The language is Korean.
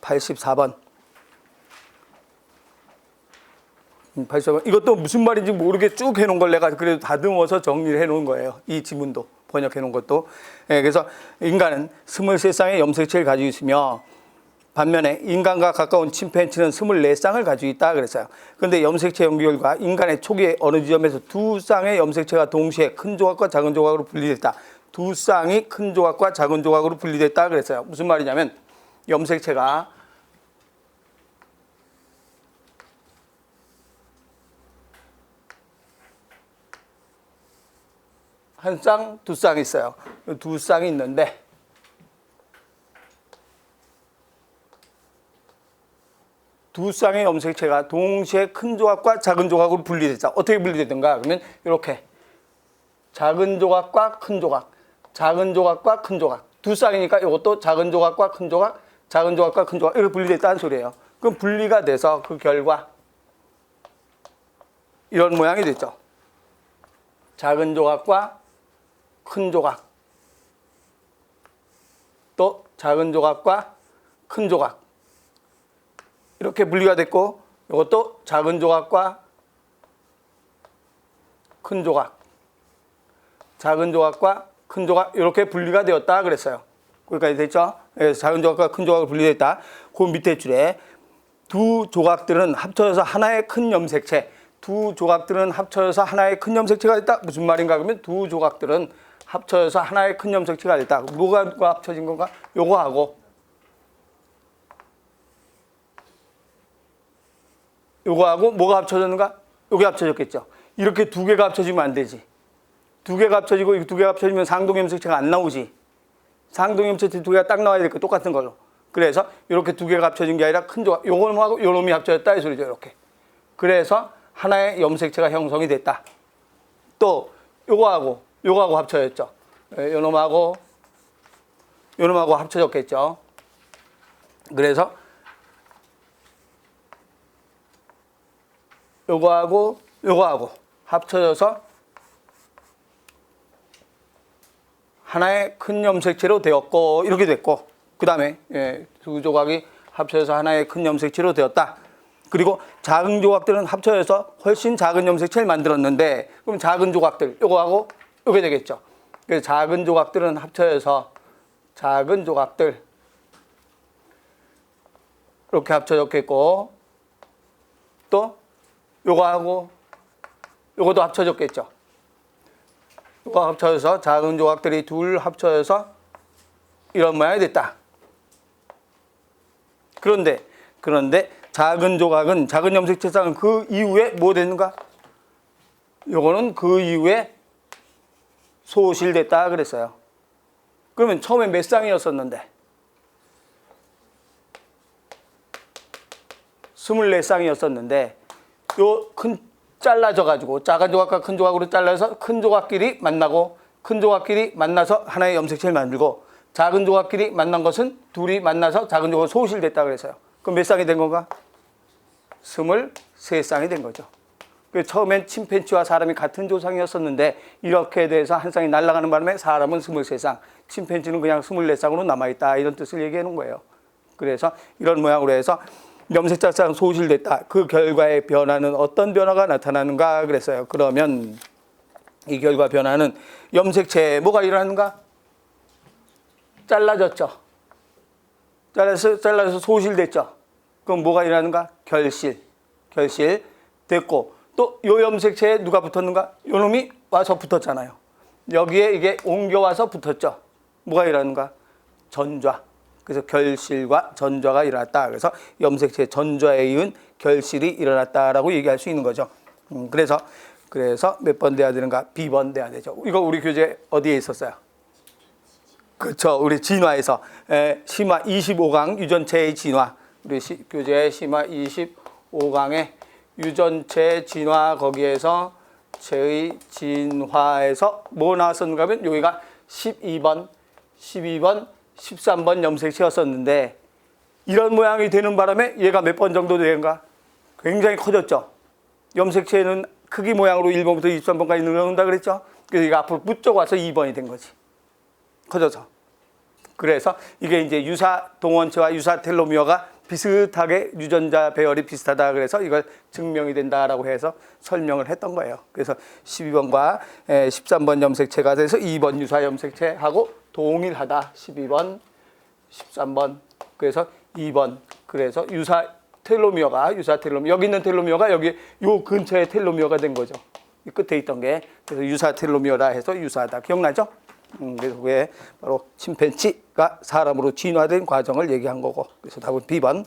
84번. 84번. 이것도 무슨 말인지 모르게 쭉 해놓은 걸 내가 그래도 다듬어서 정리를 해놓은 거예요. 이 지문도 번역해놓은 것도. 예, 그래서 인간은 23쌍의 염색체를 가지고 있으며 반면에 인간과 가까운 침팬지는 24쌍을 가지고 있다 그랬어요. 그런데 염색체 연구 결과 인간의 초기에 어느 지점에서 2쌍의 염색체가 동시에 큰 조각과 작은 조각으로 분리됐다. 2쌍이 큰 조각과 작은 조각으로 분리됐다 그랬어요. 무슨 말이냐면 염색체가 한 쌍, 두 쌍이 있어요. 두 쌍이 있는데 두 쌍의 염색체가 동시에 큰 조각과 작은 조각으로 분리됐다. 어떻게 분리되든가? 그러면 이렇게 작은 조각과 큰 조각, 작은 조각과 큰 조각. 두 쌍이니까 이것도 작은 조각과 큰 조각, 작은 조각과 큰 조각 이렇게 분리됐다는 소리예요. 그럼 분리가 돼서 그 결과 이런 모양이 됐죠. 작은 조각과 큰 조각, 또 작은 조각과 큰 조각 이렇게 분리가 됐고 이것도 작은 조각과 큰 조각, 작은 조각과 큰 조각 이렇게 분리가 되었다 그랬어요. 거기까지 됐죠? 네, 작은 조각과 큰 조각으로 분리됐다. 그 밑에 줄에 두 조각들은 합쳐져서 하나의 큰 염색체, 두 조각들은 합쳐져서 하나의 큰 염색체가 됐다. 무슨 말인가 그러면 두 조각들은 합쳐져서 하나의 큰 염색체가 됐다. 뭐가 합쳐진 건가? 요거하고 요거하고 뭐가 합쳐졌는가? 요게 합쳐졌겠죠. 이렇게 두 개가 합쳐지면 안 되지. 두 개가 합쳐지고 이 두 개가 합쳐지면 상동염색체가 안 나오지. 상동염색체 두 개가 딱 나와야 될 거 똑같은 걸로. 그래서 이렇게 두 개가 합쳐진 게 아니라 큰 조각, 요놈하고 요놈이 합쳐졌다 이 소리죠. 이렇게. 그래서 하나의 염색체가 형성이 됐다. 또 요거하고 합쳐졌죠. 요놈하고 합쳐졌겠죠. 그래서 요거하고 합쳐져서 하나의 큰 염색체로 되었고 이렇게 됐고 그 다음에 두 조각이 합쳐져서 하나의 큰 염색체로 되었다. 그리고 작은 조각들은 합쳐져서 훨씬 작은 염색체를 만들었는데 그럼 작은 조각들 요거하고 요게 되겠죠. 그래서 작은 조각들은 합쳐져서 작은 조각들 이렇게 합쳐졌겠고 또 요거하고 요것도 합쳐졌겠죠. 요거 합쳐져서 작은 조각들이 둘 합쳐져서 이런 모양이 됐다. 그런데 작은 조각은 작은 염색체상은 그 이후에 뭐 됐는가? 요거는 그 이후에 소실됐다 그랬어요. 그러면 처음에 몇 쌍이었었는데 24쌍이었었는데 요 큰 잘라져 가지고 작은 조각과 큰 조각으로 잘라서 큰 조각끼리 만나고 큰 조각끼리 만나서 하나의 염색체를 만들고 작은 조각끼리 만난 것은 둘이 만나서 작은 조각으로 소실됐다 그랬어요. 그럼 몇 쌍이 된 건가? 23쌍이 된 거죠. 처음엔 침팬지와 사람이 같은 조상이었었는데 이렇게 돼서 한 쌍이 날아가는 바람에 사람은 23쌍, 침팬지는 그냥 24쌍으로 남아있다 이런 뜻을 얘기해 놓은 거예요. 그래서 이런 모양으로 해서 염색체상 소실됐다. 그 결과의 변화는 어떤 변화가 나타나는가 그랬어요. 그러면 이 결과 변화는 염색체에 뭐가 일어나는가? 잘라졌죠. 잘라서 소실됐죠. 그럼 뭐가 일어나는가? 결실 됐고 또 요 염색체에 누가 붙었는가? 요 놈이 와서 붙었잖아요. 여기에 이게 옮겨와서 붙었죠. 뭐가 일어나는가? 전좌. 그래서 결실과 전좌가 일어났다. 그래서 염색체 전좌에 의한 결실이 일어났다라고 얘기할 수 있는 거죠. 그래서 몇 번 돼야 되는가? B번 돼야 되죠. 이거 우리 교재 어디에 있었어요? 그렇죠. 우리 진화에서 심화 25강 유전체의 진화. 우리 교재 심화 25강의 유전체 진화 거기에서 체의 진화에서 뭐 나왔었는가 하면 여기가 12번, 13번 염색체였었는데 이런 모양이 되는 바람에 얘가 몇 번 정도 되는가? 굉장히 커졌죠. 염색체는 크기 모양으로 1번부터 23번까지 늘어난다 그랬죠. 그래서 얘가 앞으로 부쩍 와서 2번이 된 거지. 커져서. 그래서 이게 이제 유사 동원체와 유사 텔로미어가 비슷하게 유전자 배열이 비슷하다 그래서 이걸 증명이 된다라고 해서 설명을 했던 거예요. 그래서 12번과 13번 염색체가 돼서 2번 유사 염색체하고 동일하다. 12번, 13번. 그래서 2번. 그래서 유사 텔로미어가 여기 있는 텔로미어가 여기 요 근처에 텔로미어가 된 거죠. 이 끝에 있던 게 그래서 유사 텔로미어라 해서 유사하다. 기억나죠? 그래서 그게 바로 침팬지가 사람으로 진화된 과정을 얘기한 거고. 그래서 답은 B번.